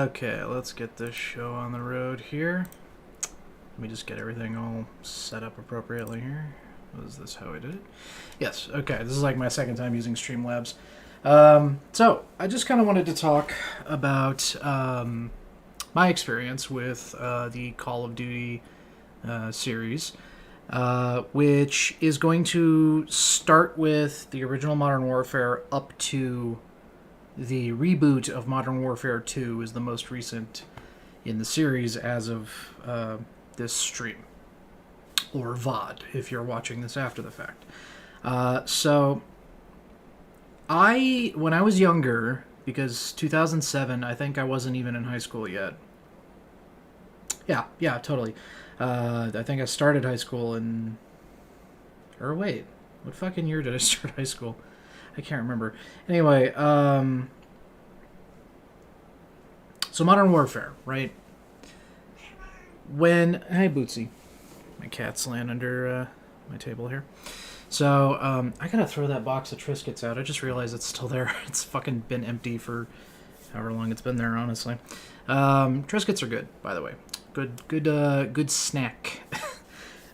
Okay, let's get this show on the road here. Let me just get everything all set up appropriately here. Was this how I did it? Yes, okay, this is like my second time using Streamlabs. So, I just kind of wanted to talk about my experience with the Call of Duty series, which is going to start with the original Modern Warfare up to the reboot of Modern Warfare 2 is the most recent in the series as of this stream. Or VOD, if you're watching this after the fact. So, when I was younger, because 2007, I think I wasn't even in high school yet. Yeah, totally. I think I started high school in... Or wait, what fucking year did I start high school? I can't remember. Anyway, so Modern Warfare, right? Hey, Bootsy. My cat's laying under my table here. So, I gotta throw that box of Triscuits out. I just realized it's still there. It's fucking been empty for however long it's been there, honestly. Triscuits are good, by the way. Good snack.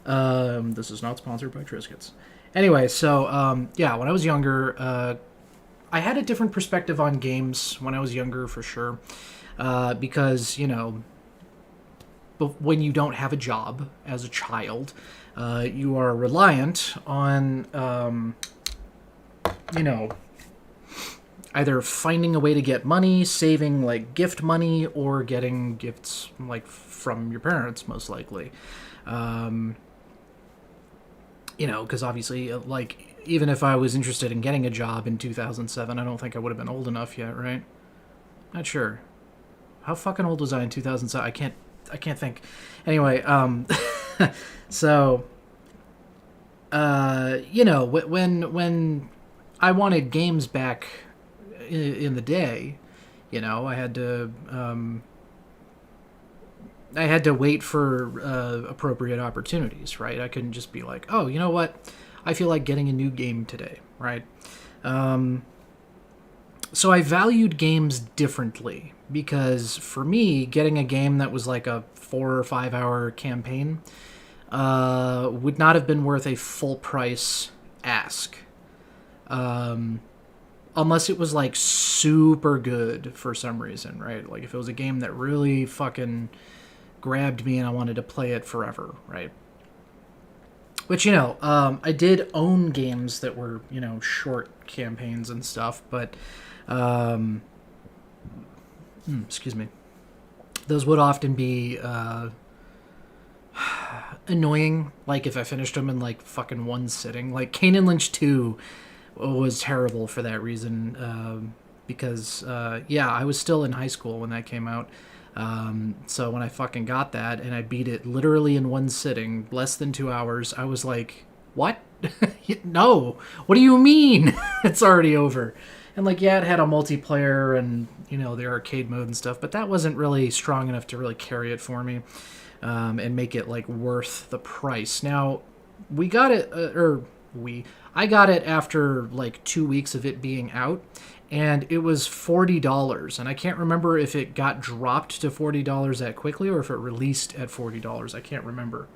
This is not sponsored by Triscuits. Anyway, so, yeah, when I was younger, I had a different perspective on games when I was younger, for sure. Because, you know, when you don't have a job as a child, you are reliant on, you know, either finding a way to get money, saving, like, gift money, or getting gifts, like, from your parents, most likely. You know, because obviously, like, even if I was interested in getting a job in 2007, I don't think I would have been old enough yet, right? Not sure. How fucking old was I in 2007? I can't think. Anyway, so, you know, when I wanted games back in the day, you know, I had to wait for appropriate opportunities, right? I couldn't just be like, oh, you know what? I feel like getting a new game today, right? So I valued games differently because for me, getting a game that was like a 4 or 5 hour campaign would not have been worth a full price ask. Unless it was like super good for some reason, right? Like if it was a game that really fucking grabbed me and I wanted to play it forever, right? Which, you know, I did own games that were, you know, short campaigns and stuff, but, excuse me, those would often be annoying, like if I finished them in, like, fucking one sitting. Like, Kane and Lynch 2 was terrible for that reason, because, yeah, I was still in high school when that came out. So when I fucking got that and I beat it literally in one sitting, less than 2 hours, I was like, what? No, what do you mean? It's already over. And like, yeah, it had a multiplayer and, you know, the arcade mode and stuff, but that wasn't really strong enough to really carry it for me, and make it like worth the price. Now, we got it, I got it after like 2 weeks of it being out, and it was $40, and I can't remember if it got dropped to $40 that quickly or if it released at $40. I can't remember.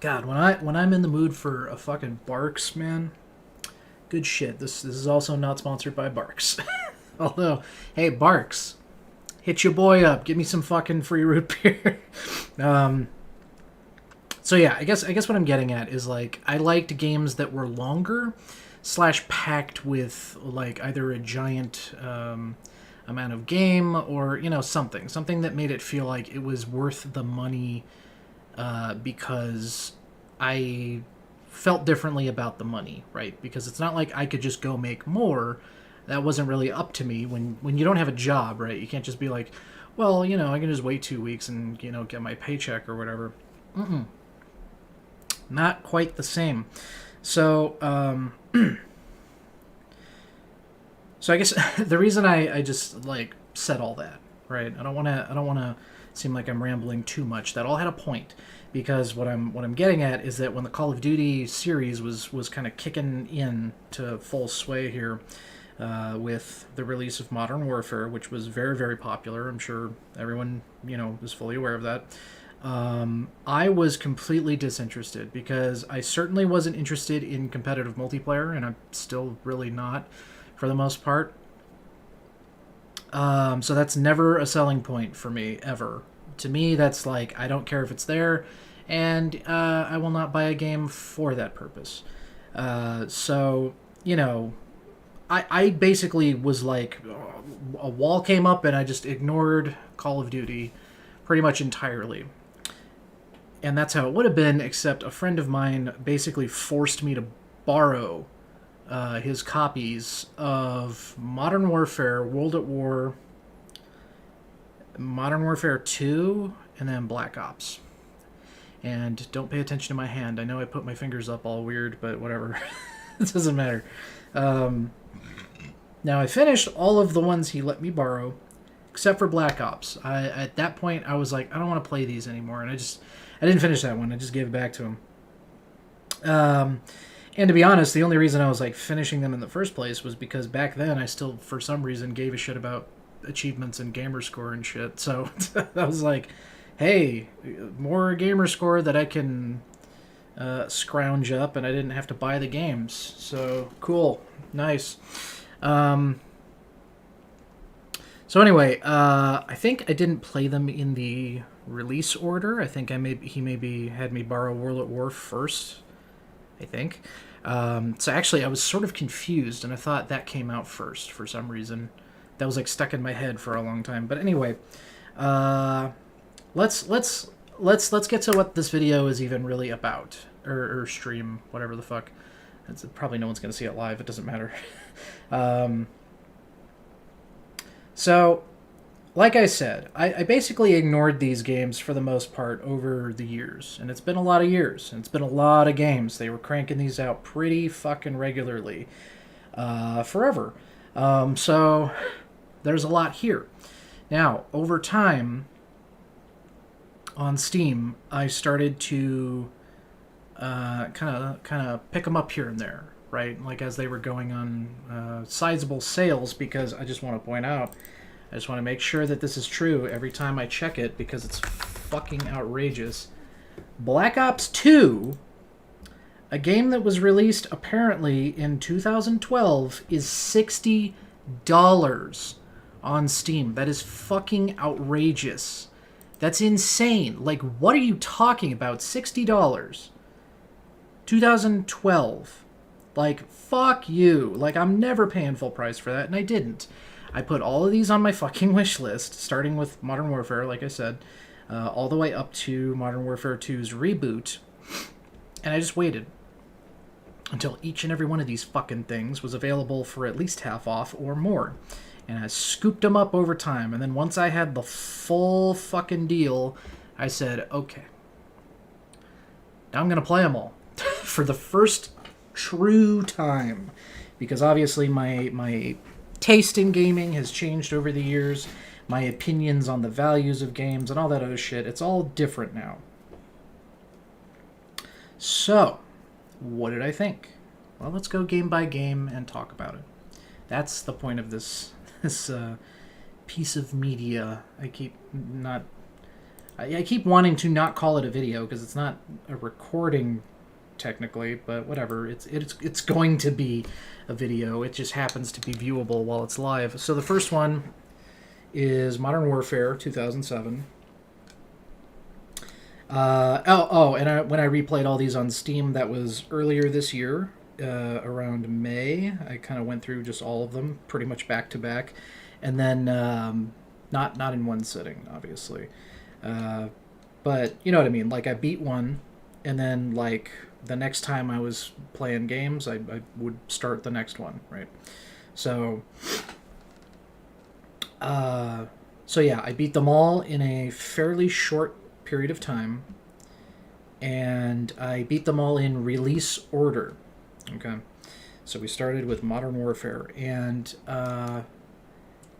God, when I'm in the mood for a fucking Barks, man, good shit. This is also not sponsored by Barks. Although, hey, Barks, hit your boy up. Give me some fucking free root beer. So yeah, I guess what I'm getting at is, like, I liked games that were longer / packed with, like, either a giant amount of game or, you know, something that made it feel like it was worth the money, because I felt differently about the money, right? Because it's not like I could just go make more. That wasn't really up to me when you don't have a job, right? You can't just be like, well, you know, I can just wait 2 weeks and, you know, get my paycheck or whatever. Not quite the same. So, so I guess the reason I just, like, said all that, right? I don't want to seem like I'm rambling too much. That all had a point, because what I'm getting at is that when the Call of Duty series was kind of kicking in to full sway here, with the release of Modern Warfare, which was very, very popular. I'm sure everyone, is fully aware of that. I was completely disinterested because I certainly wasn't interested in competitive multiplayer, and I'm still really not for the most part. So that's never a selling point for me, ever. To me, that's like, I don't care if it's there, and I will not buy a game for that purpose. So, I basically was like, a wall came up and I just ignored Call of Duty pretty much entirely. And that's how it would have been, except a friend of mine basically forced me to borrow his copies of Modern Warfare, World at War, Modern Warfare 2, and then Black Ops. And don't pay attention to my hand. I know I put my fingers up all weird, but whatever. It doesn't matter. Now, I finished all of the ones he let me borrow, except for Black Ops. At that point, I was like, I don't want to play these anymore, and I didn't finish that one. I just gave it back to him. And to be honest, the only reason I was like finishing them in the first place was because back then I still, for some reason, gave a shit about achievements and gamer score and shit. So I was like, hey, more gamer score that I can scrounge up, and I didn't have to buy the games. So cool, nice. So anyway, I think I didn't play them in the release order. I think he maybe had me borrow World at War first, I think. So actually, I was sort of confused, and I thought that came out first for some reason. That was like stuck in my head for a long time. But anyway, let's get to what this video is even really about, or stream, whatever the fuck. Probably no one's gonna see it live. It doesn't matter. So, like I said, I basically ignored these games for the most part over the years. And it's been a lot of years. And it's been a lot of games. They were cranking these out pretty fucking regularly. Forever. So, there's a lot here. Now, over time, on Steam, I started to kind of pick them up here and there. Right? Like as they were going on sizable sales, because I just want to point out, I just want to make sure that this is true every time I check it, because it's fucking outrageous. Black Ops 2, a game that was released apparently in 2012, is $60 on Steam. That is fucking outrageous. That's insane. Like, what are you talking about? $60. 2012. Like, fuck you. Like, I'm never paying full price for that, and I didn't. I put all of these on my fucking wish list, starting with Modern Warfare, like I said, all the way up to Modern Warfare 2's reboot, and I just waited until each and every one of these fucking things was available for at least half off or more. And I scooped them up over time, and then once I had the full fucking deal, I said, okay, now I'm gonna play them all. For the first true time, because obviously my taste in gaming has changed over the years, my opinions on the values of games and all that other shit, it's all different now. So, what did I think? Well, let's go game by game and talk about it. That's the point of this piece of media. I keep wanting to not call it a video, because it's not a recording technically, but whatever. It's going to be a video. It just happens to be viewable while it's live. So the first one is Modern Warfare 2007. And when I replayed all these on Steam, that was earlier this year, around May. I kind of went through just all of them, pretty much back to back, and then not in one sitting, obviously. But you know what I mean. Like, I beat one, and then like the next time I was playing games, I would start the next one, right? So yeah, I beat them all in a fairly short period of time, and I beat them all in release order. Okay, so we started with Modern Warfare, and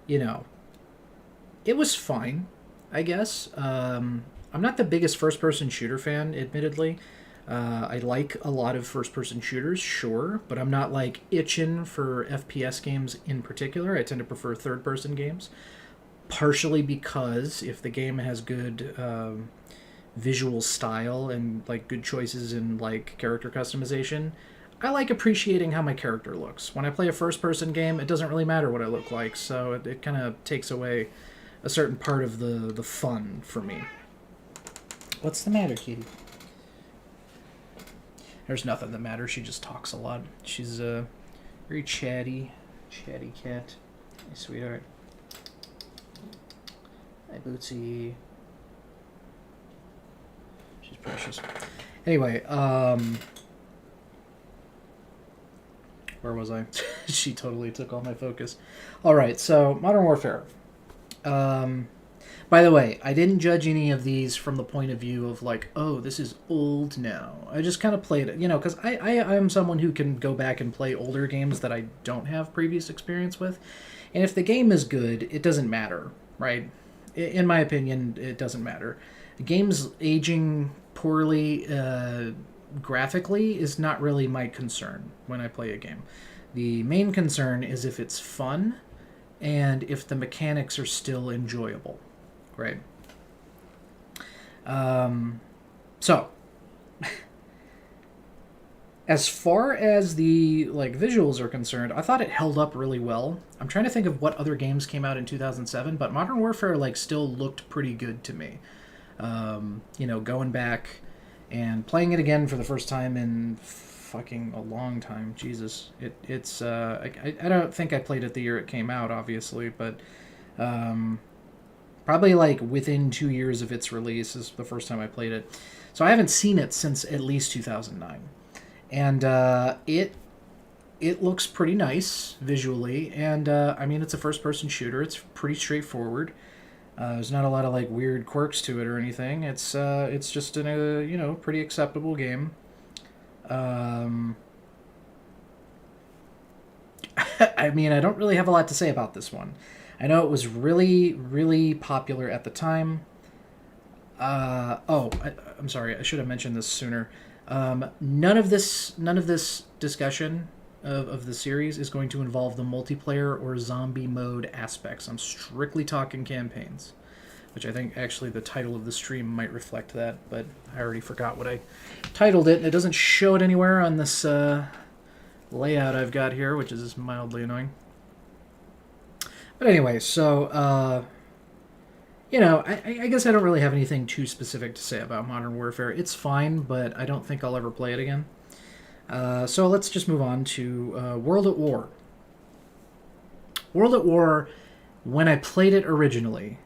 it was fine. I guess. I'm not the biggest first-person shooter fan, admittedly. I like a lot of first-person shooters, sure, but I'm not like itching for FPS games in particular. I tend to prefer third-person games, partially because if the game has good visual style and like good choices in like character customization, I like appreciating how my character looks. When I play a first-person game, it doesn't really matter what I look like, so it kind of takes away a certain part of the fun for me. What's the matter, kitty? There's nothing that matters. She just talks a lot. She's a very chatty cat. Hey, sweetheart. Hi, Bootsy. She's precious. Anyway, where was I? She totally took all my focus. All right, so Modern Warfare. By the way, I didn't judge any of these from the point of view of like, oh, this is old now. I just kind of played it, because I am someone who can go back and play older games that I don't have previous experience with. And if the game is good, it doesn't matter, right? In my opinion, it doesn't matter. The game's aging poorly graphically is not really my concern when I play a game. The main concern is if it's fun and if the mechanics are still enjoyable. Right. So, as far as the like visuals are concerned, I thought it held up really well. I'm trying to think of what other games came out in 2007, but Modern Warfare like still looked pretty good to me. Going back and playing it again for the first time in fucking a long time. Jesus, it's I don't think I played it the year it came out, obviously, but probably like within 2 years of its release is the first time I played it. So I haven't seen it since at least 2009. And it looks pretty nice visually. And I mean, it's a first-person shooter. It's pretty straightforward. There's not a lot of like weird quirks to it or anything. It's just a pretty acceptable game. I mean, I don't really have a lot to say about this one. I know it was really, really popular at the time. I'm sorry. I should have mentioned this sooner. None of this discussion of the series is going to involve the multiplayer or zombie mode aspects. I'm strictly talking campaigns, which I think actually the title of the stream might reflect that, but I already forgot what I titled it, and it doesn't show it anywhere on this layout I've got here, which is mildly annoying. But anyway, so, I guess I don't really have anything too specific to say about Modern Warfare. It's fine, but I don't think I'll ever play it again. So let's just move on to World at War. World at War, when I played it originally,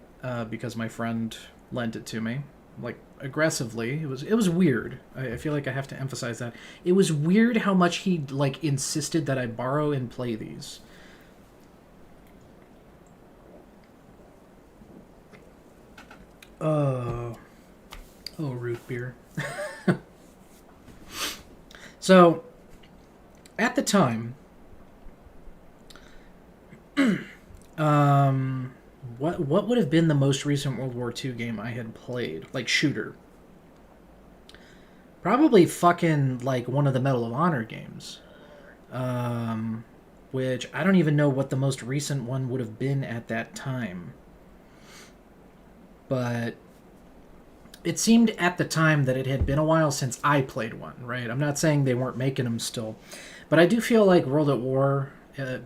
because my friend lent it to me, like, aggressively, it was weird. I feel like I have to emphasize that. It was weird how much he, like, insisted that I borrow and play these. Root beer. So, at the time, what would have been the most recent World War II game I had played? Like, shooter. Probably fucking, like, one of the Medal of Honor games. Which, I don't even know what the most recent one would have been at that time. But it seemed at the time that it had been a while since I played one, right? I'm not saying they weren't making them still. But I do feel like World at War,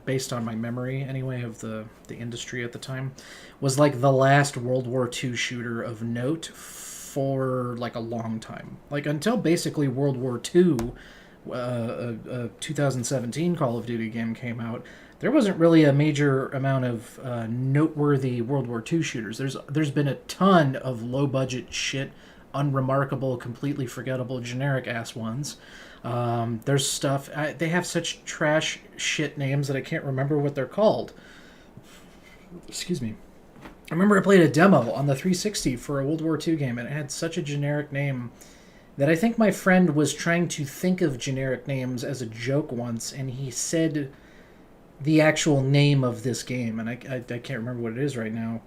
based on my memory anyway of the industry at the time, was like the last World War II shooter of note for like a long time. Like until basically World War II, a 2017 Call of Duty game came out, there wasn't really a major amount of noteworthy World War II shooters. There's been a ton of low-budget shit, unremarkable, completely forgettable, generic-ass ones. There's stuff... they have such trash shit names that I can't remember what they're called. Excuse me. I remember I played a demo on the 360 for a World War II game, and it had such a generic name that I think my friend was trying to think of generic names as a joke once, and he said the actual name of this game, and I can't remember what it is right now.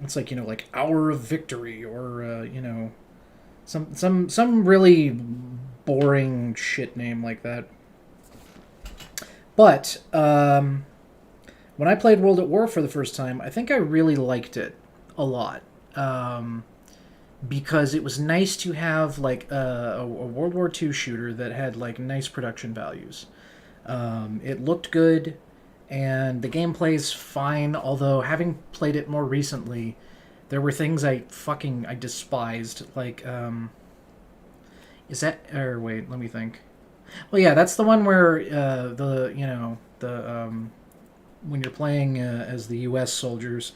It's like, like Hour of Victory, or some really boring shit name like that. But when I played World at War for the first time, I think I really liked it a lot. Um, because it was nice to have like a World War II shooter that had like nice production values. It looked good, and the gameplay's fine. Although having played it more recently, there were things I despised. Like, is that, or wait, let me think. Well, yeah, that's the one where the the when you're playing as the U.S. soldiers,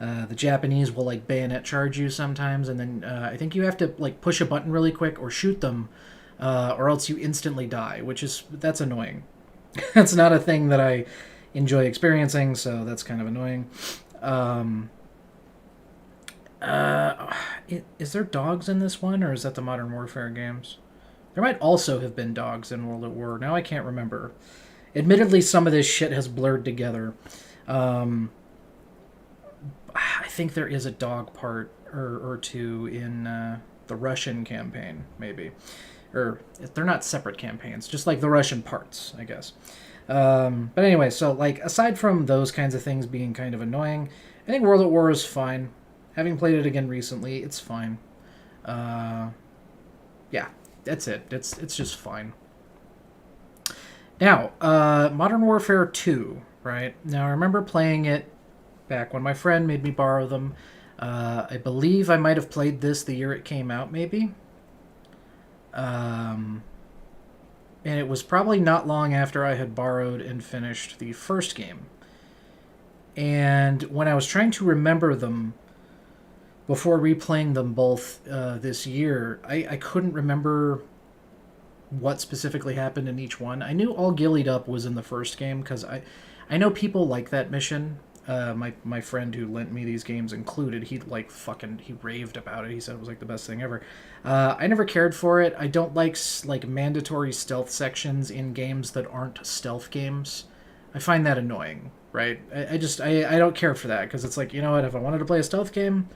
the Japanese will like bayonet charge you sometimes, and then I think you have to like push a button really quick or shoot them, or else you instantly die, that's annoying. That's not a thing that I enjoy experiencing, so that's kind of annoying. Um, uh, is there dogs in this one, or is that the Modern Warfare games? There might also have been dogs in World at War. Now I can't remember. Admittedly, some of this shit has blurred together. Um, I think there is a dog part or two in the Russian campaign, maybe. Or they're not separate campaigns, just like the Russian parts, I guess. But anyway, so like aside from those kinds of things being kind of annoying, I think World at War is fine. Having played it again recently, it's fine. Uh, yeah, that's it. It's just fine. Now, Modern Warfare 2, right? Now, I remember playing it back when my friend made me borrow them. I believe I might have played this the year it came out, maybe. Um, and it was probably not long after I had borrowed and finished the first game. And when I was trying to remember them before replaying them both this year, I couldn't remember what specifically happened in each one. I knew All Gillied Up was in the first game because I know people like that mission. My friend who lent me these games included. He raved about it. He said it was like the best thing ever. I never cared for it. I don't like mandatory stealth sections in games that aren't stealth games. I find that annoying. Right? I don't care for that because it's like, you know what? If I wanted to play a stealth game,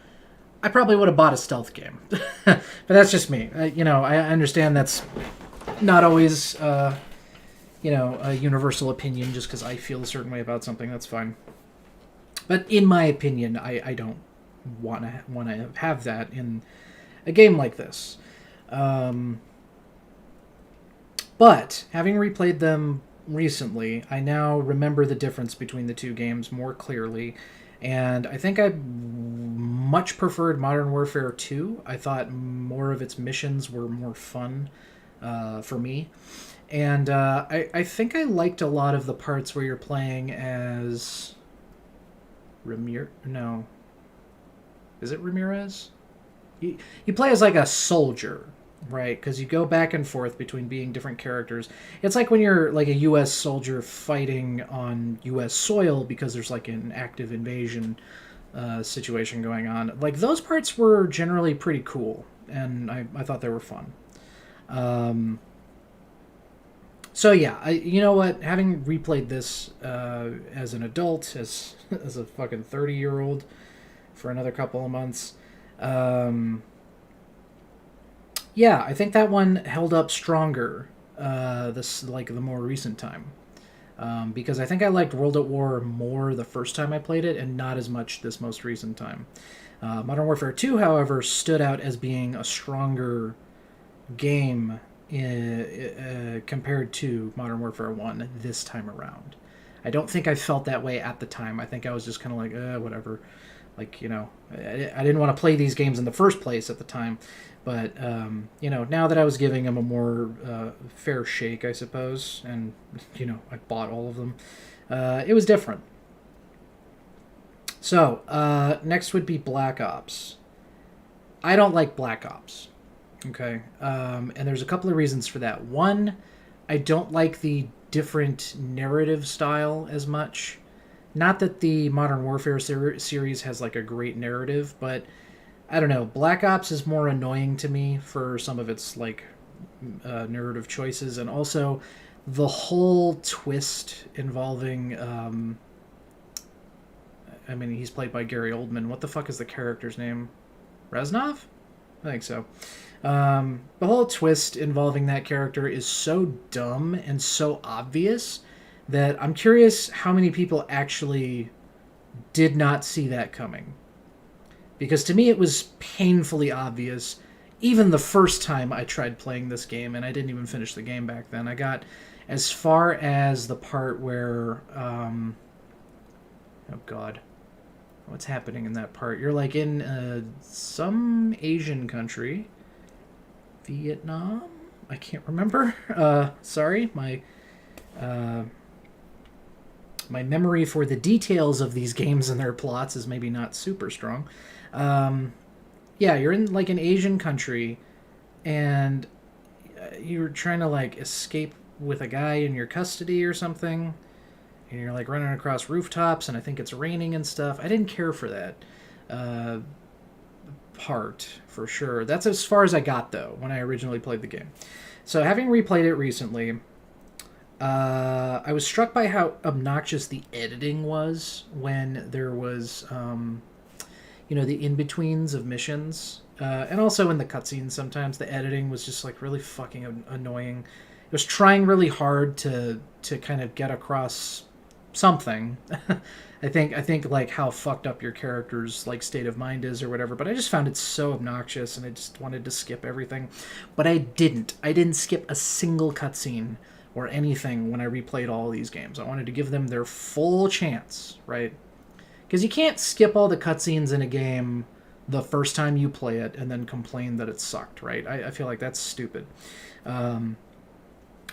I probably would have bought a stealth game. But that's just me. I understand that's not always a universal opinion just because I feel a certain way about something. That's fine. But in my opinion, I don't want to have that in a game like this. But having replayed them recently, I now remember the difference between the two games more clearly. And I think I much preferred Modern Warfare 2. I thought more of its missions were more fun for me. And I think I liked a lot of the parts where you're playing as No. Is it Ramirez? You play as like a soldier, right? Because you go back and forth between being different characters. It's like when you're like a U.S. soldier fighting on U.S. soil because there's like an active invasion situation going on. Like those parts were generally pretty cool, and I thought they were fun. So yeah, you know what? Having replayed this as an adult, as a fucking 30-year-old for another couple of months, yeah, I think that one held up stronger. This like the more recent time, because I think I liked World at War more the first time I played it, and not as much this most recent time. Modern Warfare 2, however, stood out as being a stronger game compared to Modern Warfare 1 this time around. I don't think I felt that way at the time. I think I was just kind of like, whatever. Like, I didn't want to play these games in the first place at the time. But, now that I was giving them a more fair shake, I suppose, and, I bought all of them, it was different. So, next would be Black Ops. I don't like Black Ops. Okay. And there's a couple of reasons for that. One, I don't like the different narrative style as much. Not that the Modern Warfare series has like a great narrative, but I don't know. Black Ops is more annoying to me for some of its like narrative choices, and also the whole twist involving I mean, he's played by Gary Oldman. What the fuck is the character's name? Reznov? I think so. The whole twist involving that character is so dumb and so obvious that I'm curious how many people actually did not see that coming. Because to me it was painfully obvious, even the first time I tried playing this game, and I didn't even finish the game back then. I got as far as the part where... oh god. What's happening in that part? You're like in some Asian country. Vietnam? I can't remember. Sorry, my memory for the details of these games and their plots is maybe not super strong. Yeah, you're in like an Asian country, and you're trying to like escape with a guy in your custody or something, and you're like running across rooftops, and I think it's raining and stuff. I didn't care for that part for sure. That's as far as I got though when I originally played the game. So having replayed it recently, I was struck by how obnoxious the editing was when there was, the in-betweens of missions. And also in the cutscenes sometimes the editing was just like really fucking annoying. It was trying really hard to kind of get across something. I think like how fucked up your character's like state of mind is or whatever, but I just found it so obnoxious and I just wanted to skip everything. But I didn't. I didn't skip a single cutscene or anything when I replayed all these games. I wanted to give them their full chance, right? Because you can't skip all the cutscenes in a game the first time you play it and then complain that it sucked, right? I feel like that's stupid.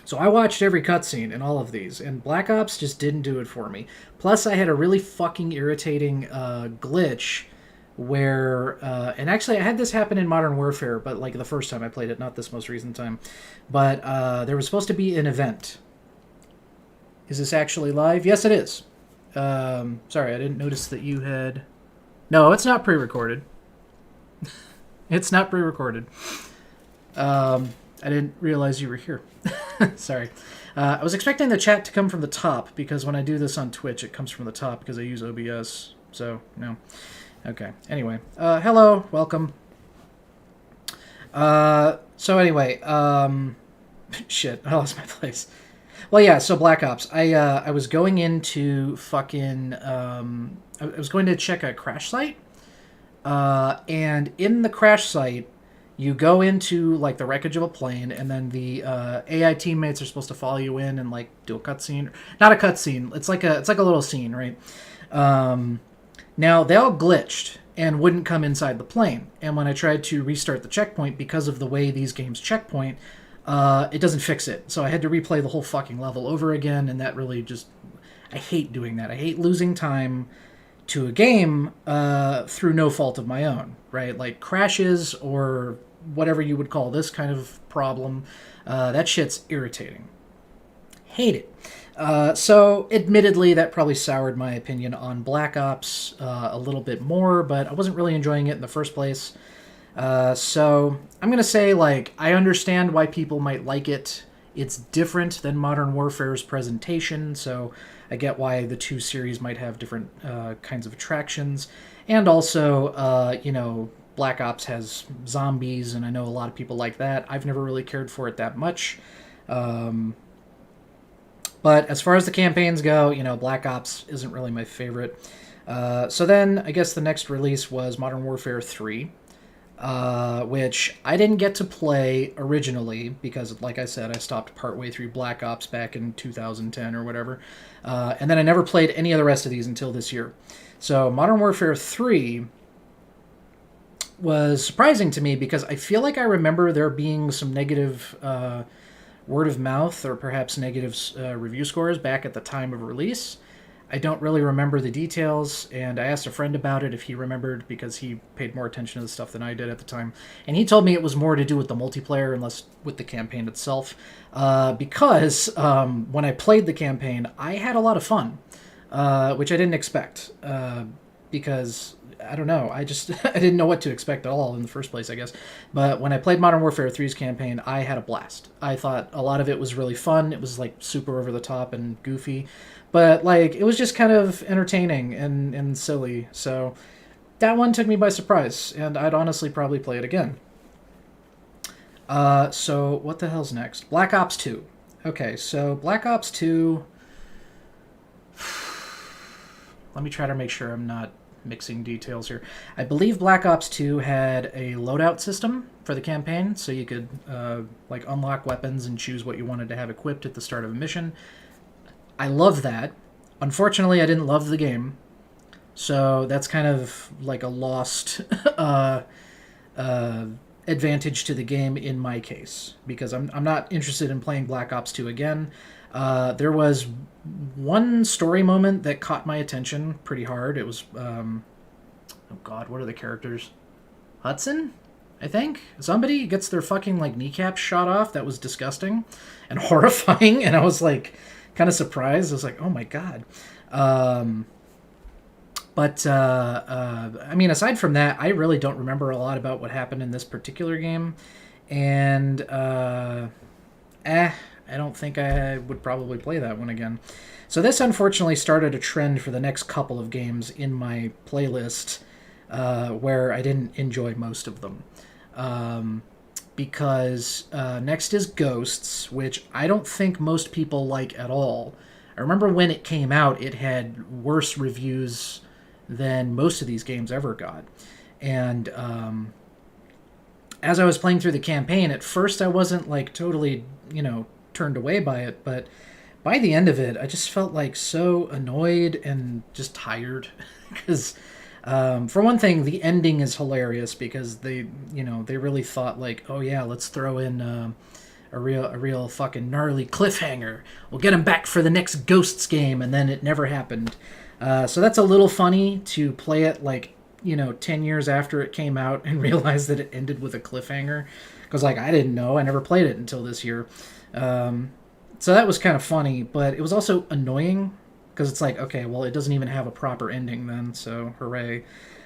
So I watched every cutscene in all of these, and Black Ops just didn't do it for me. Plus, I had a really fucking irritating glitch where... and actually, I had this happen in Modern Warfare, but like the first time I played it, not this most recent time. But there was supposed to be an event. Is this actually live? Yes, it is. Sorry, I didn't notice that you had... No, it's not pre-recorded. It's not pre-recorded. I didn't realize you were here. Sorry. I was expecting the chat to come from the top, because when I do this on Twitch, it comes from the top because I use OBS. So, no. Okay. Anyway. Hello. Welcome. So anyway, shit, I lost my place. Well, yeah, so Black Ops. I was going into fucking... I was going to check a crash site. And in the crash site, you go into, like, the wreckage of a plane, and then the AI teammates are supposed to follow you in and, like, do a cutscene. Not a cutscene. It's like a little scene, right? Now, they all glitched and wouldn't come inside the plane. And when I tried to restart the checkpoint, because of the way these games checkpoint, it doesn't fix it. So I had to replay the whole fucking level over again, and that really just... I hate doing that. I hate losing time to a game through no fault of my own, right? Like crashes or whatever you would call this kind of problem. That shit's irritating. Hate it. So admittedly, that probably soured my opinion on Black Ops a little bit more, but I wasn't really enjoying it in the first place. So I'm going to say, like, I understand why people might like it. It's different than Modern Warfare's presentation, so I get why the two series might have different kinds of attractions. And also, Black Ops has zombies, and I know a lot of people like that. I've never really cared for it that much. But as far as the campaigns go, Black Ops isn't really my favorite. So then, I guess the next release was Modern Warfare 3. Which I didn't get to play originally because, like I said, I stopped partway through Black Ops back in 2010 or whatever. And then I never played any of the rest of these until this year. So Modern Warfare 3 was surprising to me because I feel like I remember there being some negative word of mouth or perhaps negative review scores back at the time of release. I don't really remember the details, and I asked a friend about it if he remembered because he paid more attention to the stuff than I did at the time. And he told me it was more to do with the multiplayer and less with the campaign itself. Because when I played the campaign, I had a lot of fun, which I didn't expect. because I don't know. I just I didn't know what to expect at all in the first place, I guess. But when I played Modern Warfare 3's campaign, I had a blast. I thought a lot of it was really fun. It was like super over the top and goofy, but like it was just kind of entertaining and silly. So that one took me by surprise, and I'd honestly probably play it again. So what the hell's next? Black Ops 2. Okay, so Black Ops 2. Let me try to make sure I'm not mixing details here. I believe Black Ops 2 had a loadout system for the campaign, so you could like unlock weapons and choose what you wanted to have equipped at the start of a mission. I love that. Unfortunately, I didn't love the game, so that's kind of like a lost advantage to the game in my case, because I'm not interested in playing Black Ops 2 again. There was one story moment that caught my attention pretty hard. It was, oh god, what are the characters? Hudson? I think? Somebody gets their fucking, like, kneecaps shot off. That was disgusting and horrifying, and I was, like, kind of surprised. I was like, oh my god. But, I mean, aside from that, I really don't remember a lot about what happened in this particular game. And, I don't think I would probably play that one again. So this unfortunately started a trend for the next couple of games in my playlist, where I didn't enjoy most of them. Because next is Ghosts, which I don't think most people like at all. I remember when it came out, it had worse reviews than most of these games ever got. And as I was playing through the campaign, at first I wasn't like totally, turned away by it, but by the end of it, I just felt like so annoyed and just tired. Because, for one thing, the ending is hilarious because they really thought like, oh yeah, let's throw in a real fucking gnarly cliffhanger. We'll get him back for the next Ghosts game, and then it never happened. So that's a little funny to play it like 10 years after it came out and realize that it ended with a cliffhanger. Because like I didn't know, I never played it until this year. So that was kind of funny, but it was also annoying because it's like, okay, well, it doesn't even have a proper ending then, so hooray.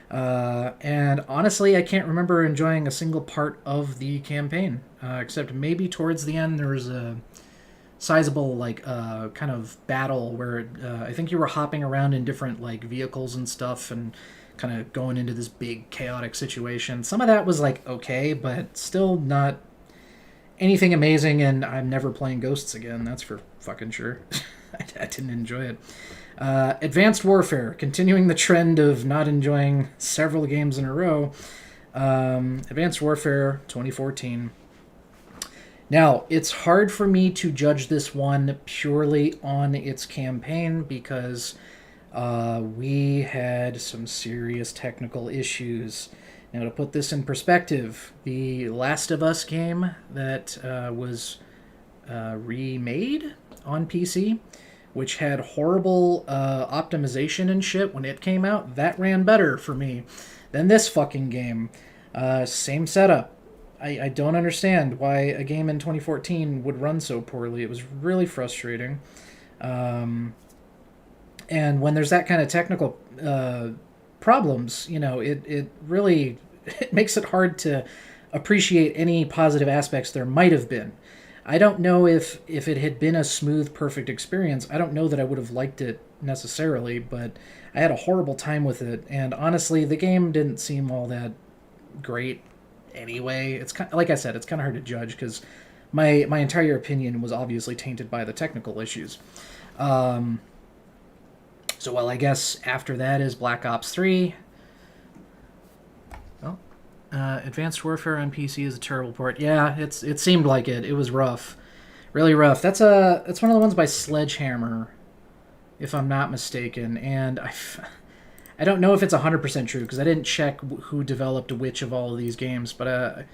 And honestly, I can't remember enjoying a single part of the campaign, except maybe towards the end there was a sizable like kind of battle where I think you were hopping around in different like vehicles and stuff and kind of going into this big chaotic situation. Some of that was like okay, but still not anything amazing, and I'm never playing Ghosts again, that's for fucking sure. I didn't enjoy it. Advanced Warfare, continuing the trend of not enjoying several games in a row. Advanced Warfare 2014. Now, it's hard for me to judge this one purely on its campaign because we had some serious technical issues. Now, to put this in perspective, the Last of Us game that was remade on PC, which had horrible optimization and shit when it came out, that ran better for me than this fucking game. Same setup. I don't understand why a game in 2014 would run so poorly. It was really frustrating. And when there's that kind of technical problems, it really it makes it hard to appreciate any positive aspects there might have been. I don't know if it had been a smooth, perfect experience. I don't know that I would have liked it necessarily, but I had a horrible time with it. And honestly, the game didn't seem all that great anyway. It's kind of, like I said, it's kind of hard to judge because my entire opinion was obviously tainted by the technical issues. So, well, I guess after that is Black Ops 3. Well, Advanced Warfare on PC is a terrible port. Yeah, it seemed like it. It was rough. Really rough. That's one of the ones by Sledgehammer, if I'm not mistaken. And I don't know if it's 100% true, because I didn't check who developed which of all of these games, but I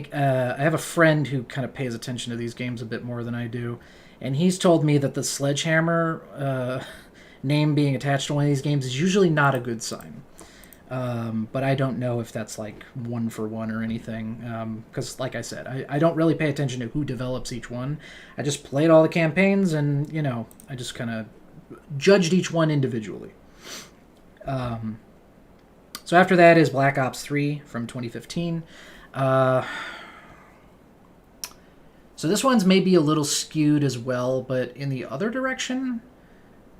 have a friend who kind of pays attention to these games a bit more than I do, and he's told me that the Sledgehammer name being attached to one of these games is usually not a good sign. But I don't know if that's like one for one or anything, because like I said, I don't really pay attention to who develops each one. I just played all the campaigns, and I just kind of judged each one individually. So after that is Black Ops 3 from 2015. So this one's maybe a little skewed as well, but in the other direction.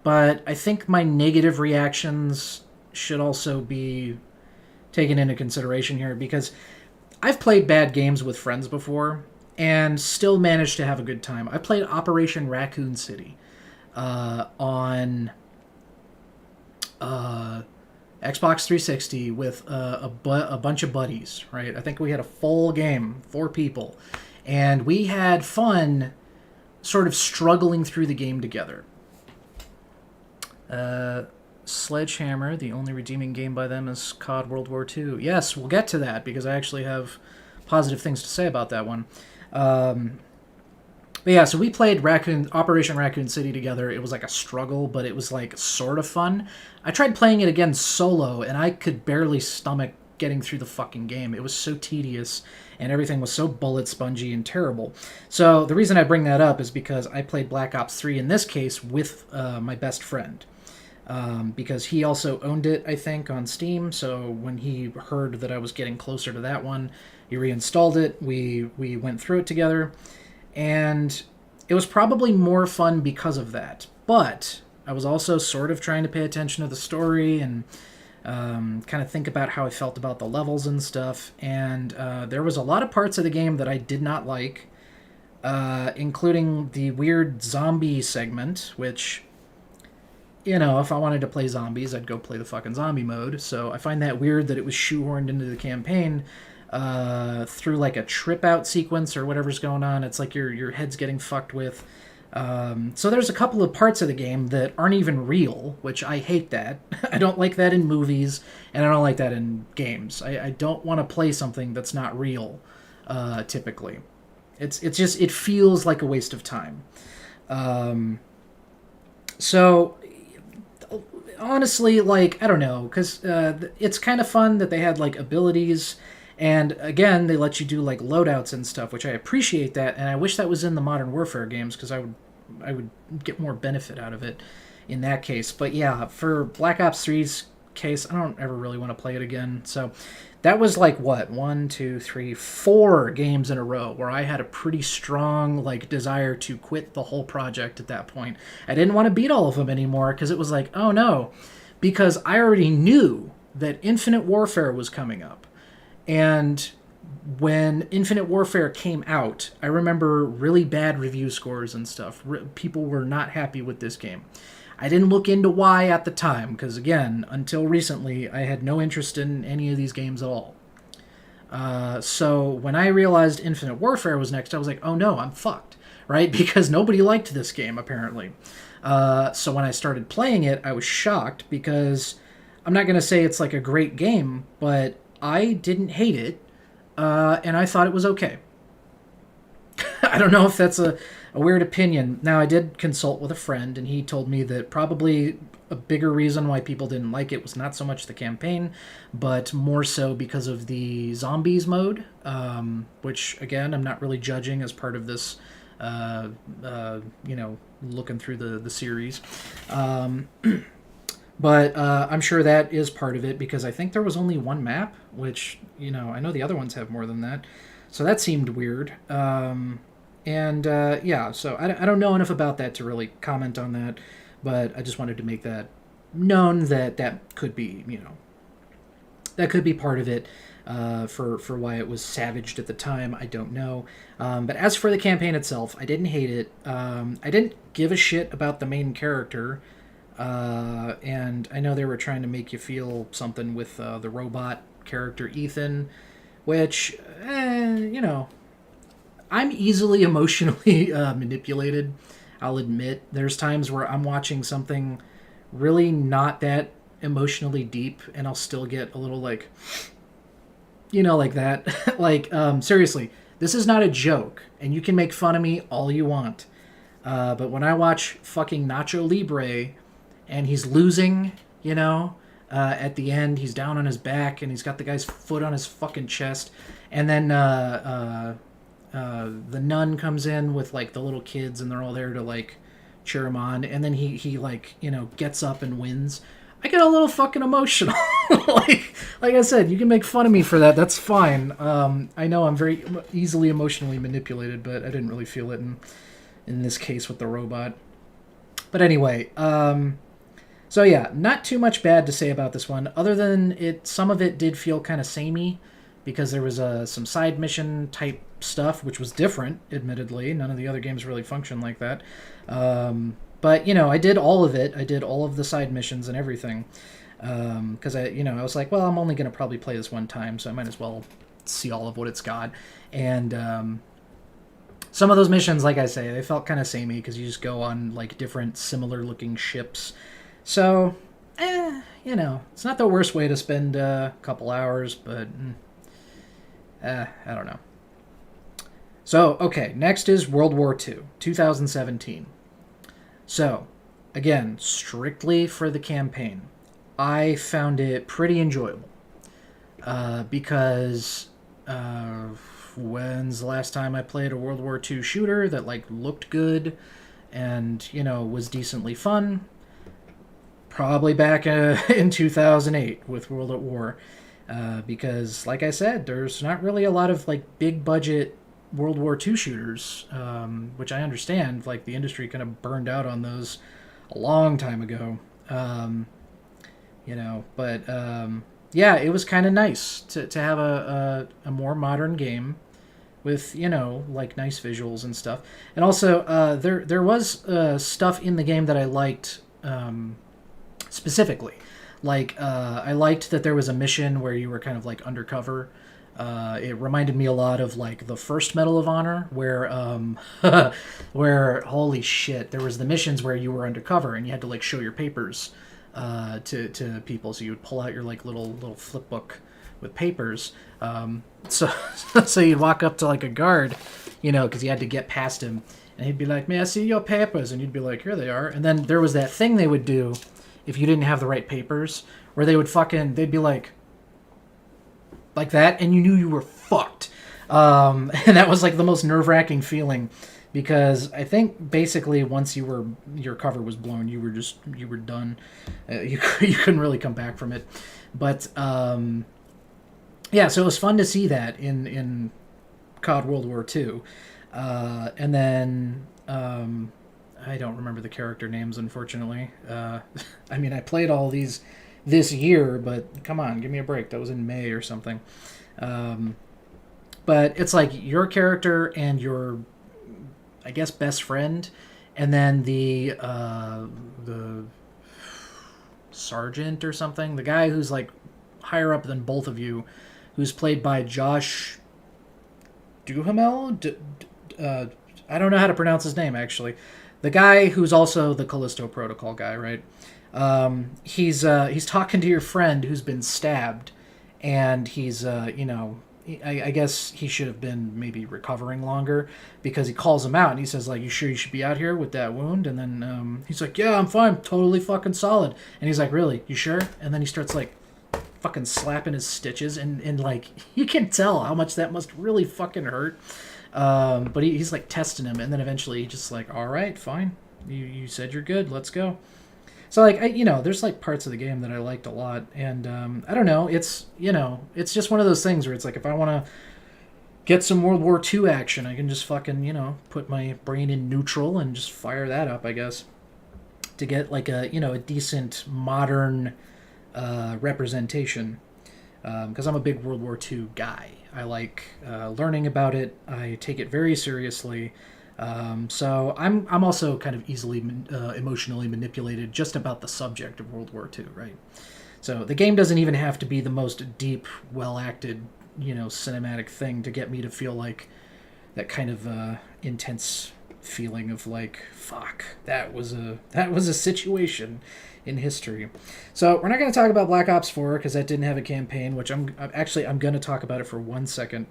But I think my negative reactions should also be taken into consideration here, because I've played bad games with friends before and still managed to have a good time. I played Operation Raccoon City on Xbox 360 with a bunch of buddies, right? I think we had a full game, 4 people. And we had fun sort of struggling through the game together. Sledgehammer, the only redeeming game by them is COD World War II. Yes, we'll get to that, because I actually have positive things to say about that one. But yeah, so we played Operation Raccoon City together. It was like a struggle, but it was like sort of fun. I tried playing it again solo, and I could barely stomach getting through the fucking game. It was so tedious, and everything was so bullet spongy and terrible. So the reason I bring that up is because I played Black Ops 3 in this case with my best friend. Because he also owned it, I think, on Steam. So when he heard that I was getting closer to that one, he reinstalled it. We went through it together, and it was probably more fun because of that. But I was also sort of trying to pay attention to the story and kind of think about how I felt about the levels and stuff. And there was a lot of parts of the game that I did not like, including the weird zombie segment, which, you know, if I wanted to play zombies, I'd go play the fucking zombie mode. So I find that weird that it was shoehorned into the campaign through like a trip out sequence or whatever's going on. It's like your head's getting fucked with. So there's a couple of parts of the game that aren't even real, which I hate that. I don't like that in movies, and I don't like that in games. I don't want to play something that's not real, typically. It's just, it feels like a waste of time. So honestly, like, I don't know, because it's kind of fun that they had like abilities, and again, they let you do like loadouts and stuff, which I appreciate that, and I wish that was in the Modern Warfare games, because I would get more benefit out of it in that case. But yeah, for Black Ops 3's case, I don't ever really want to play it again. So that was like, what, 1, 2, 3, 4 games in a row where I had a pretty strong like desire to quit the whole project at that point. I didn't want to beat all of them anymore, because it was like, oh no, because I already knew that Infinite Warfare was coming up. And when Infinite Warfare came out, I remember really bad review scores and stuff. People were not happy with this game. I didn't look into why at the time, because again, until recently, I had no interest in any of these games at all. So when I realized Infinite Warfare was next, I was like, oh no, I'm fucked, right? Because nobody liked this game, apparently. So when I started playing it, I was shocked, because I'm not going to say it's like a great game, but I didn't hate it, and I thought it was okay. I don't know if that's a weird opinion. Now, I did consult with a friend, and he told me that probably a bigger reason why people didn't like it was not so much the campaign, but more so because of the zombies mode, which, again, I'm not really judging as part of this, looking through the series. But I'm sure that is part of it, because I think there was only one map, which, I know the other ones have more than that. So that seemed weird. So I don't know enough about that to really comment on that, but I just wanted to make that known that could be, that could be part of it for why it was savaged at the time. I don't know. But as for the campaign itself, I didn't hate it. I didn't give a shit about the main character. And I know they were trying to make you feel something with the robot character Ethan, which, I'm easily emotionally manipulated. I'll admit. There's times where I'm watching something really not that emotionally deep, and I'll still get a little like, like that. Like, seriously, this is not a joke, and you can make fun of me all you want. But when I watch fucking Nacho Libre, and he's losing, at the end, he's down on his back, and he's got the guy's foot on his fucking chest, and then the nun comes in with like the little kids, and they're all there to like cheer him on, and then he like gets up and wins. I get a little fucking emotional. like I said, you can make fun of me for that. That's fine. I know I'm very easily emotionally manipulated, but I didn't really feel it in this case with the robot. But anyway, so yeah, not too much bad to say about this one, other than some of it did feel kind of samey, because there was some side mission type stuff, which was different, admittedly. None of the other games really function like that. But, I did all of it. I did all of the side missions and everything. Because I was like, well, I'm only going to probably play this one time, so I might as well see all of what it's got. And some of those missions, like I say, they felt kind of samey, because you just go on, like, different similar-looking ships. So, it's not the worst way to spend a couple hours, but I don't know. So, okay, next is World War II, 2017. So, again, strictly for the campaign, I found it pretty enjoyable. Because when's the last time I played a World War II shooter that, like, looked good and, was decently fun? Probably back in 2008 with World at War. Because, like I said, there's not really a lot of, like, big budget World War II shooters, which I understand. Like, the industry kind of burned out on those a long time ago. But yeah, it was kind of nice to have a more modern game with, like, nice visuals and stuff. And also, there was stuff in the game that I liked specifically. Like, I liked that there was a mission where you were kind of, like, undercover. It reminded me a lot of, like, the first Medal of Honor, where where, holy shit, there was the missions where you were undercover and you had to, like, show your papers to people. So you would pull out your, like, little flip book with papers. So you'd walk up to, like, a guard, because you had to get past him, and he'd be like, "May I see your papers?" And you'd be like, "Here they are." And then there was that thing they would do if you didn't have the right papers, where they'd be like that, and you knew you were fucked. And that was, like, the most nerve-wracking feeling, because I think basically once your cover was blown, you were done. You couldn't really come back from it. But yeah, so it was fun to see that in COD World War II. And then I don't remember the character names, unfortunately. I mean, I played all these this year, but come on, give me a break. That was in May or something. But it's like your character and your, I guess, best friend, and then the sergeant or something, the guy who's, like, higher up than both of you, who's played by Josh Duhamel. I don't know how to pronounce his name, actually. The guy who's also the Callisto Protocol guy, right? He's talking to your friend who's been stabbed, and he's I guess he should have been maybe recovering longer, because he calls him out and he says, like, "You sure you should be out here with that wound?" And then he's like, "Yeah, I'm fine, totally fucking solid." And he's like, "Really? You sure?" And then he starts, like, fucking slapping his stitches, and like, you can tell how much that must really fucking hurt. But he's, like, testing him, and then eventually he's just like, "All right, fine. You said you're good. Let's go." So, like, there's, like, parts of the game that I liked a lot, and I don't know. It's just one of those things where it's like, if I want to get some World War II action, I can just fucking put my brain in neutral and just fire that up, I guess, to get, like, a decent modern representation. Because I'm a big World War II guy. I like learning about it. I take it very seriously. So I'm also kind of easily emotionally manipulated just about the subject of World War II, right? So the game doesn't even have to be the most deep, well-acted, cinematic thing to get me to feel like that kind of intense feeling of, like, fuck, that was a situation in history. So we're not going to talk about Black Ops 4 because that didn't have a campaign, which I'm going to talk about it for 1 second.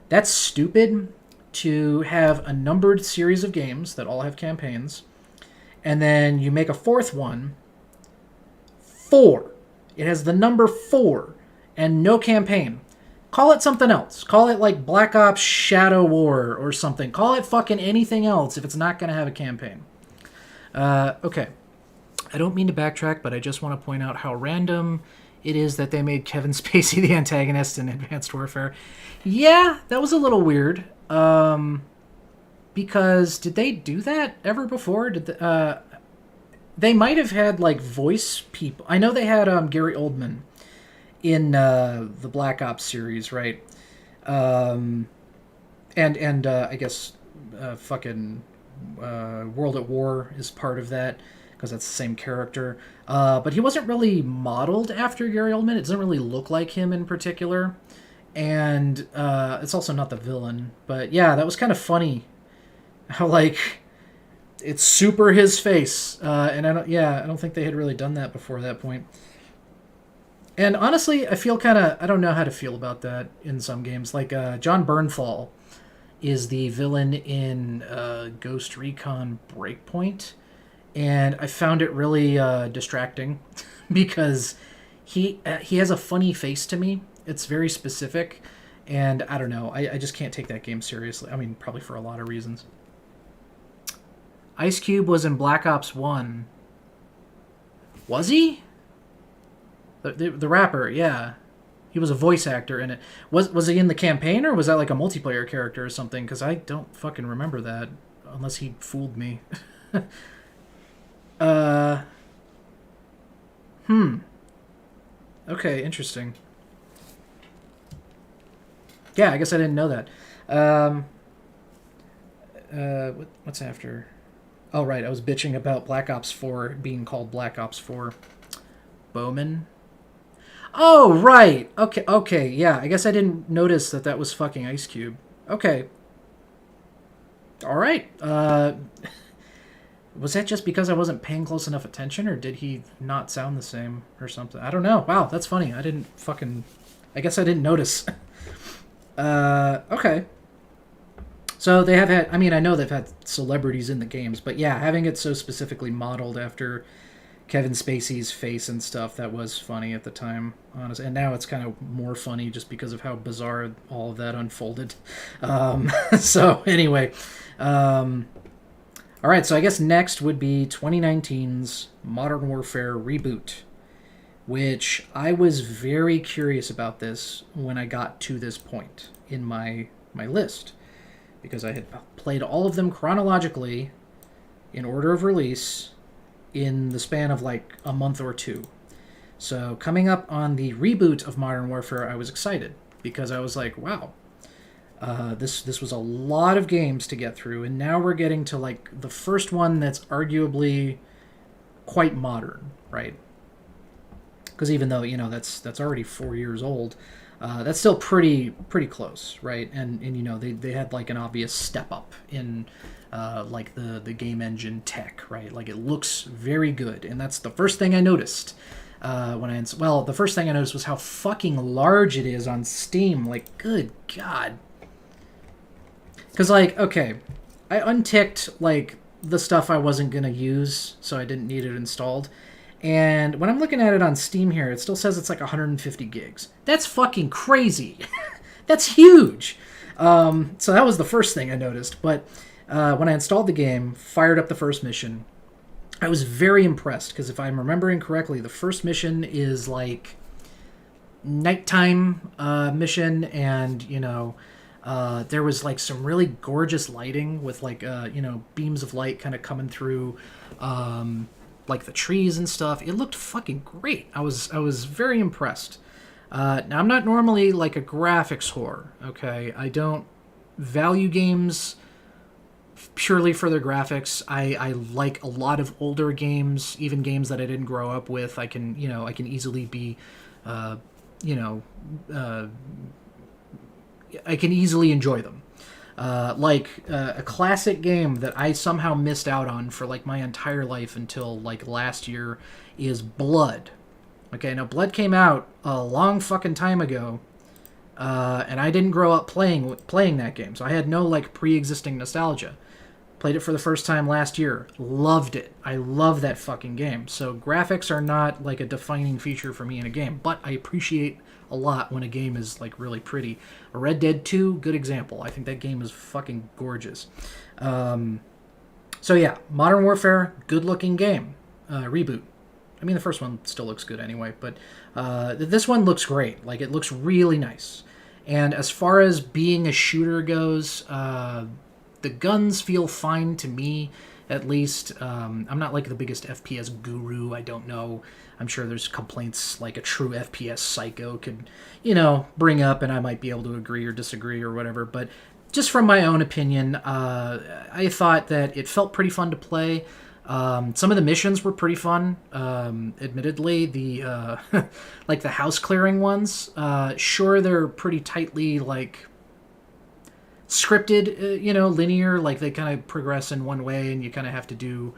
That's stupid to have a numbered series of games that all have campaigns, and then you make a fourth one, 4. It has the number 4 and no campaign. Call it something else. Call it, like, Black Ops Shadow War or something. Call it fucking anything else if it's not going to have a campaign. Okay. I don't mean to backtrack, but I just want to point out how random it is that they made Kevin Spacey the antagonist in Advanced Warfare. Yeah, that was a little weird. Because did they do that ever before? They might have had like voice people. I know they had Gary Oldman in the Black Ops series, right? And I guess fucking World at War is part of that because that's the same character. But he wasn't really modeled after Gary Oldman. It doesn't really look like him in particular. And it's also not the villain. But yeah, that was kind of funny. How like it's super his face. And I don't think they had really done that before that point. And honestly, I feel I don't know how to feel about that in some games. Like John Bernthal is the villain in Ghost Recon Breakpoint. And I found it really distracting because he has a funny face to me. It's very specific. And I don't know. I just can't take that game seriously. I mean, probably for a lot of reasons. Ice Cube was in Black Ops 1. Was he? The rapper, yeah. He was a voice actor in it. Was he in the campaign, or was that like a multiplayer character or something? Because I don't fucking remember that, unless he fooled me. Okay, interesting. Yeah, I guess I didn't know that. What's after? Oh, right, I was bitching about Black Ops 4 being called Black Ops 4. Bowman? Oh, right! Okay, yeah, I guess I didn't notice that was fucking Ice Cube. Okay. Alright, was that just because I wasn't paying close enough attention, or did he not sound the same or something? I don't know. Wow, that's funny. I guess I didn't notice. Okay. So they have had, I mean, I know they've had celebrities in the games, but yeah, having it so specifically modeled after Kevin Spacey's face and stuff, that was funny at the time, honestly. And now it's kind of more funny just because of how bizarre all of that unfolded. So anyway, all right, so I guess next would be 2019's Modern Warfare Reboot, which I was very curious about this when I got to this point in my list, because I had played all of them chronologically in order of release in the span of like a month or two. So coming up on the reboot of Modern Warfare, I was excited because I was like, wow, this was a lot of games to get through, and now we're getting to like the first one that's arguably quite modern, right? Because even though, that's already 4 years old, that's still pretty close, right? And they had like an obvious step up in like the game engine tech, right? Like it looks very good, and that's the first thing I noticed the first thing I noticed was how fucking large it is on Steam. Like, good God. Because like, okay, I unticked like the stuff I wasn't gonna use, so I didn't need it installed. And when I'm looking at it on Steam here, it still says it's like 150 gigs. That's fucking crazy. That's huge. So that was the first thing I noticed. But when I installed the game, fired up the first mission, I was very impressed, because if I'm remembering correctly, the first mission is like nighttime mission, and there was like some really gorgeous lighting with like beams of light kind of coming through like the trees and stuff. It looked fucking great. I was very impressed. Now, I'm not normally like a graphics whore, okay? I don't value games purely for their graphics. I like a lot of older games, even games that I didn't grow up with. I can easily be, I can easily enjoy them. Like a classic game that I somehow missed out on for like my entire life until like last year is Blood. Okay, now Blood came out a long fucking time ago, and I didn't grow up playing that game, so I had no like pre-existing nostalgia. Played it for the first time last year. Loved it. I love that fucking game. So graphics are not like a defining feature for me in a game, but I appreciate a lot when a game is like really pretty. Red Dead 2, good example. I think that game is fucking gorgeous. So yeah, Modern Warfare, good looking game. Reboot. I mean, the first one still looks good anyway, but this one looks great. Like, it looks really nice. And as far as being a shooter goes, the guns feel fine to me, at least. I'm not like the biggest FPS guru. I don't know. I'm sure there's complaints like a true FPS psycho could, bring up, and I might be able to agree or disagree or whatever. But just from my own opinion, I thought that it felt pretty fun to play. Some of the missions were pretty fun. Admittedly, the like the house clearing ones, sure, they're pretty tightly like scripted, linear. Like they kind of progress in one way, and you kind of have to do,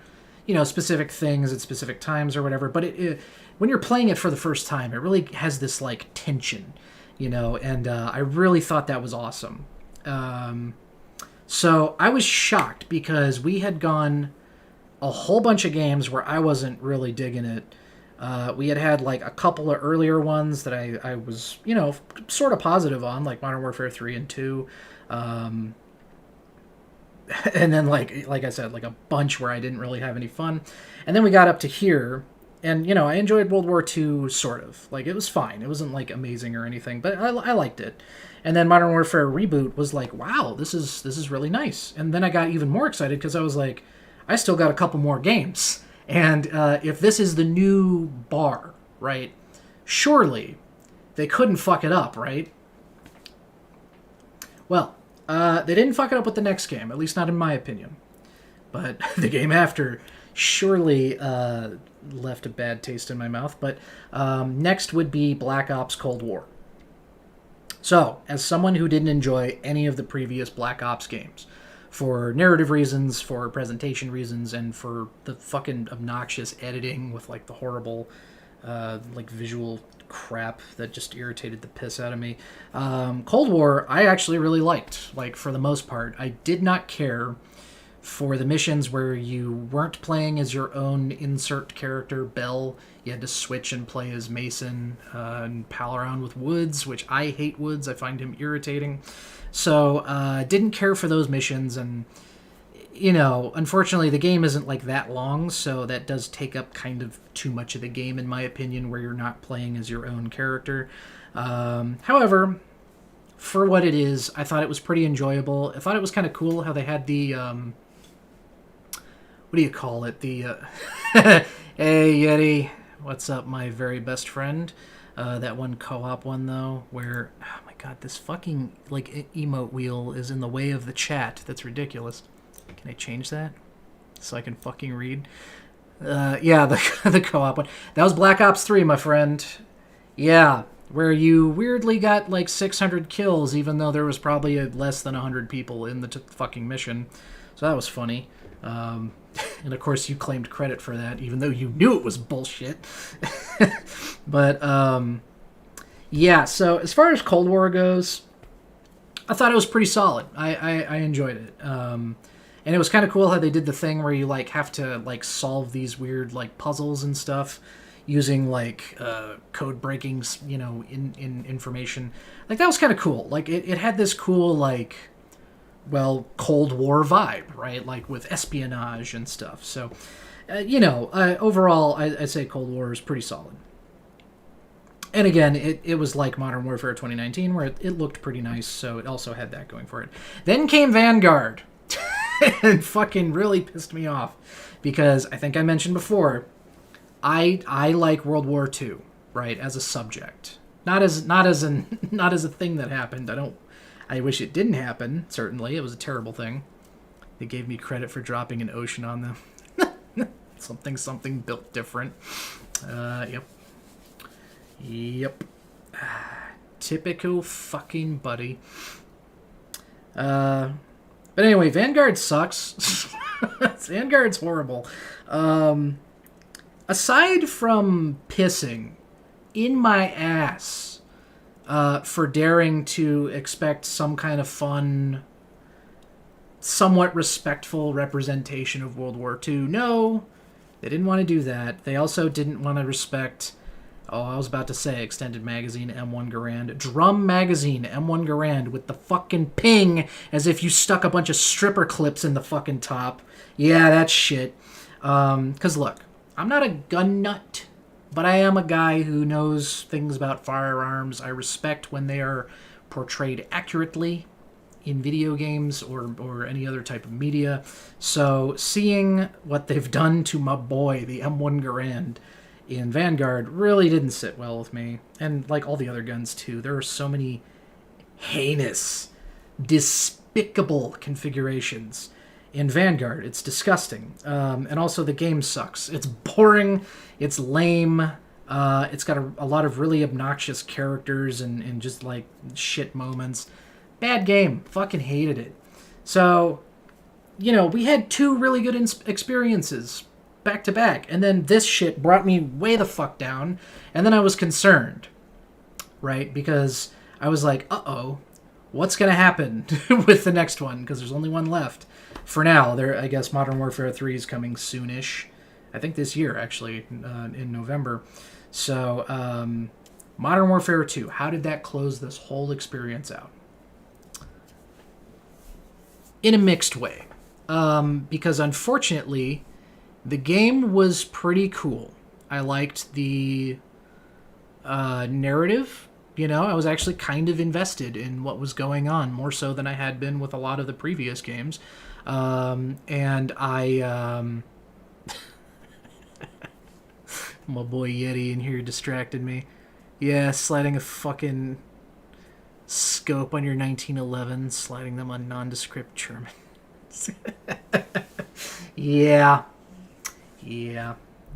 specific things at specific times or whatever. But when you're playing it for the first time, it really has this like tension, and I really thought that was awesome. So I was shocked because we had gone a whole bunch of games where I wasn't really digging it. We had like a couple of earlier ones that I was, sort of positive on, like Modern Warfare 3 and 2. And then like I said, like a bunch where I didn't really have any fun. And then we got up to here, and I enjoyed World War II sort of. Like, it was fine. It wasn't like amazing or anything, but I liked it. And then Modern Warfare Reboot was like, wow, this is really nice. And then I got even more excited because I was like, I still got a couple more games. And if this is the new bar, right, surely they couldn't fuck it up, right? Well, they didn't fuck it up with the next game, at least not in my opinion. But the game after surely left a bad taste in my mouth. But next would be Black Ops Cold War. So, as someone who didn't enjoy any of the previous Black Ops games, for narrative reasons, for presentation reasons, and for the fucking obnoxious editing with like the horrible like visual crap that just irritated the piss out of me. Cold War I actually really liked. Like, for the most part, I did not care for the missions where you weren't playing as your own insert character, Bell. You had to switch and play as Mason and pal around with Woods, which I hate Woods. I find him irritating. So, didn't care for those missions, and, unfortunately the game isn't like that long, so that does take up kind of too much of the game, in my opinion, where you're not playing as your own character. However, for what it is, I thought it was pretty enjoyable. I thought it was kind of cool how they had the, what do you call it? The, hey, Yeti, what's up, my very best friend? That one co-op one, though, where, oh my god, this fucking, like, emote wheel is in the way of the chat. That's ridiculous. Can I change that? So I can fucking read? Yeah, the co-op one. That was Black Ops 3, my friend. Yeah, where you weirdly got, like, 600 kills, even though there was probably less than 100 people in the fucking mission. So that was funny. And of course you claimed credit for that, even though you knew it was bullshit. But, yeah, so as far as Cold War goes, I thought it was pretty solid. I enjoyed it. And it was kind of cool how they did the thing where you, like, have to, like, solve these weird, like, puzzles and stuff using, like, code breaking, in information. Like, that was kind of cool. Like, it had this cool, like, well, Cold War vibe, right? Like, with espionage and stuff. So, overall, I'd say Cold War is pretty solid. And again, it was like Modern Warfare 2019, where it looked pretty nice, so it also had that going for it. Then came Vanguard, and fucking really pissed me off, because I think I mentioned before, I like World War II, right, as a subject, not as a thing that happened. I wish it didn't happen. Certainly, it was a terrible thing. They gave me credit for dropping an ocean on them. something built different. Yep. Typical fucking buddy. But anyway, Vanguard sucks. Vanguard's horrible. Aside from pissing in my ass for daring to expect some kind of fun, somewhat respectful representation of World War II, no, they didn't want to do that. They also didn't want to respect... Oh, I was about to say Extended Magazine M1 Garand. Drum Magazine M1 Garand with the fucking ping as if you stuck a bunch of stripper clips in the fucking top. Yeah, that shit. Because look, I'm not a gun nut, but I am a guy who knows things about firearms. I respect when they are portrayed accurately in video games or any other type of media. So seeing what they've done to my boy, the M1 Garand, in Vanguard really didn't sit well with me. And like all the other guns too, there are so many heinous, despicable configurations in Vanguard. It's disgusting. And also the game sucks. It's boring. It's lame. It's got a lot of really obnoxious characters and just like shit moments. Bad game. Fucking hated it. So, you know, we had two really good experiences back to back. And then this shit brought me way the fuck down. And then I was concerned, right? Because I was like, uh-oh, what's going to happen with the next one? Because there's only one left. For now, I guess Modern Warfare 3 is coming soonish. I think this year, actually, in November. So, Modern Warfare 2, how did that close this whole experience out? In a mixed way. Because unfortunately, the game was pretty cool. I liked the narrative. You know, I was actually kind of invested in what was going on, more so than I had been with a lot of the previous games. And I... my boy Yeti in here distracted me. Yeah, sliding a fucking scope on your 1911, sliding them on nondescript German. Yeah.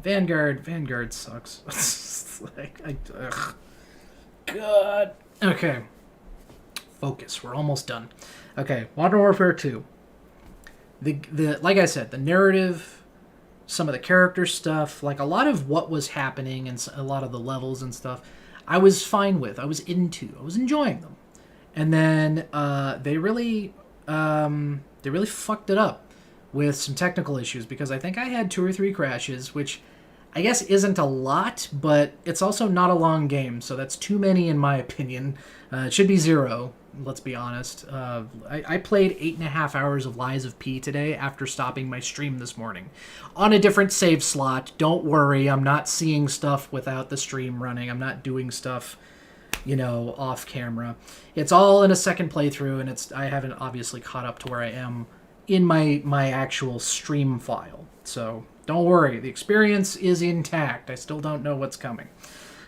Vanguard sucks. Ugh. God. Okay. Focus. We're almost done. Okay, Modern Warfare 2. The like I said, the narrative, some of the character stuff, like a lot of what was happening and a lot of the levels and stuff, I was fine with. I was enjoying them. And then they really fucked it up with some technical issues, because I think I had 2 or 3 crashes, which I guess isn't a lot, but it's also not a long game, so that's too many in my opinion. It should be 0, let's be honest. I played 8.5 hours of Lies of P today after stopping my stream this morning. On a different save slot. Don't worry, I'm not seeing stuff without the stream running. I'm not doing stuff, you know, off camera. It's all in a second playthrough, and I haven't obviously caught up to where I am in my actual stream file. So don't worry, the experience is intact. I still don't know what's coming.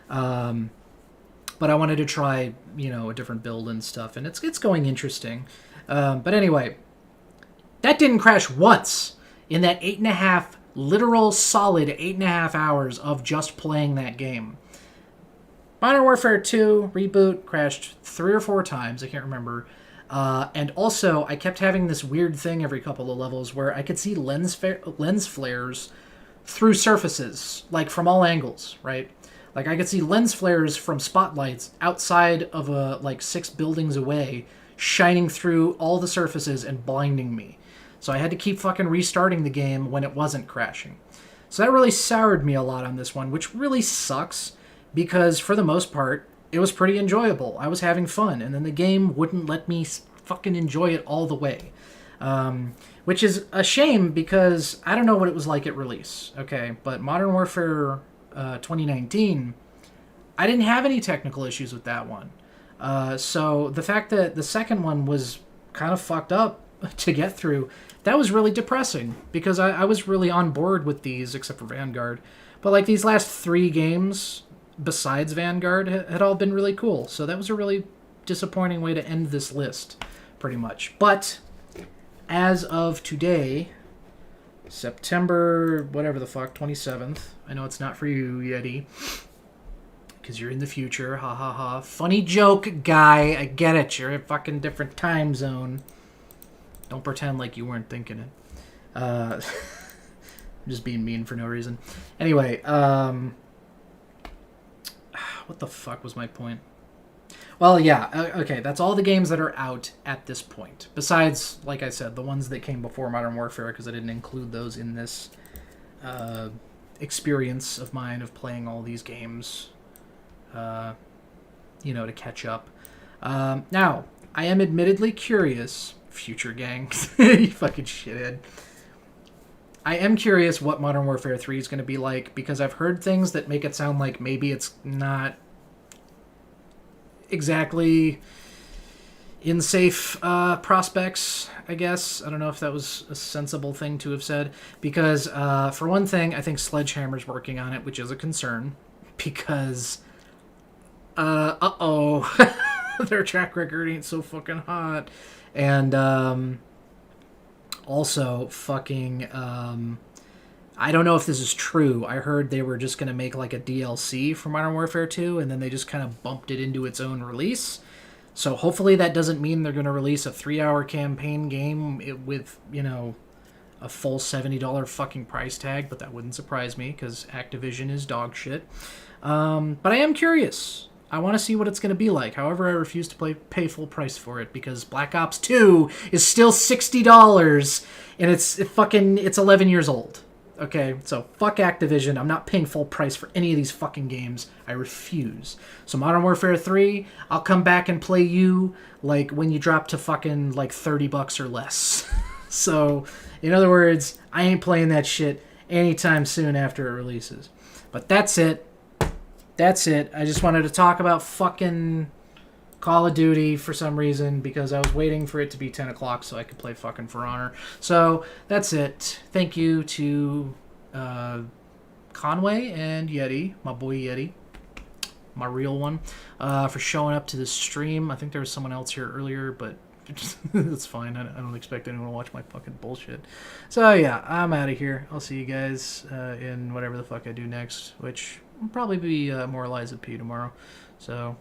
But I wanted to try, you know, a different build and stuff, and it's going interesting. But anyway, that didn't crash once in that 8.5, literal solid 8.5 hours of just playing that game. Modern Warfare 2 reboot crashed 3 or 4 times, I can't remember. And also, I kept having this weird thing every couple of levels where I could see lens flares through surfaces, like from all angles, right? Like I could see lens flares from spotlights outside of like 6 buildings away, shining through all the surfaces and blinding me. So I had to keep fucking restarting the game when it wasn't crashing. So that really soured me a lot on this one, which really sucks, because for the most part, it was pretty enjoyable. I was having fun, and then the game wouldn't let me fucking enjoy it all the way. Which is a shame, because I don't know what it was like at release, okay? But Modern Warfare 2019, I didn't have any technical issues with that one. So the fact that the second one was kind of fucked up to get through, that was really depressing, because I was really on board with these, except for Vanguard. But like these last 3 games besides Vanguard had all been really cool. So that was a really disappointing way to end this list, pretty much. But as of today, September, whatever the fuck, 27th. I know it's not for you, Yeti, because you're in the future. Ha ha ha. Funny joke, guy. I get it. You're in a fucking different time zone. Don't pretend like you weren't thinking it. I'm just being mean for no reason. Anyway, what the fuck was my point? Well, yeah, okay, that's all the games that are out at this point. Besides, like I said, the ones that came before Modern Warfare, because I didn't include those in this experience of mine of playing all these games, you know, to catch up. Now, I am admittedly curious, future gang, you fucking shithead. I am curious what Modern Warfare 3 is going to be like, because I've heard things that make it sound like maybe it's not exactly in safe prospects, I guess. I don't know if that was a sensible thing to have said, because for one thing, I think Sledgehammer's working on it, which is a concern, because their track record ain't so fucking hot. And also fucking I don't know if this is true. I heard they were just going to make like a DLC for Modern Warfare 2, and then they just kind of bumped it into its own release. So hopefully that doesn't mean they're going to release a 3-hour campaign game with, you know, a full $70 fucking price tag, but that wouldn't surprise me because Activision is dog shit. But I am curious. I want to see what it's going to be like. However, I refuse to pay full price for it because Black Ops 2 is still $60 and it's 11 years old. Okay, so fuck Activision. I'm not paying full price for any of these fucking games. I refuse. So Modern Warfare 3, I'll come back and play you like when you drop to fucking like $30 or less. So, in other words, I ain't playing that shit anytime soon after it releases. But that's it. That's it. I just wanted to talk about fucking Call of Duty for some reason because I was waiting for it to be 10 o'clock so I could play fucking For Honor. So that's it. Thank you to Conway and Yeti, my boy Yeti, my real one, for showing up to this stream. I think there was someone else here earlier, but it's fine. I don't expect anyone to watch my fucking bullshit. So yeah, I'm out of here. I'll see you guys in whatever the fuck I do next, which will probably be more Eliza P tomorrow. So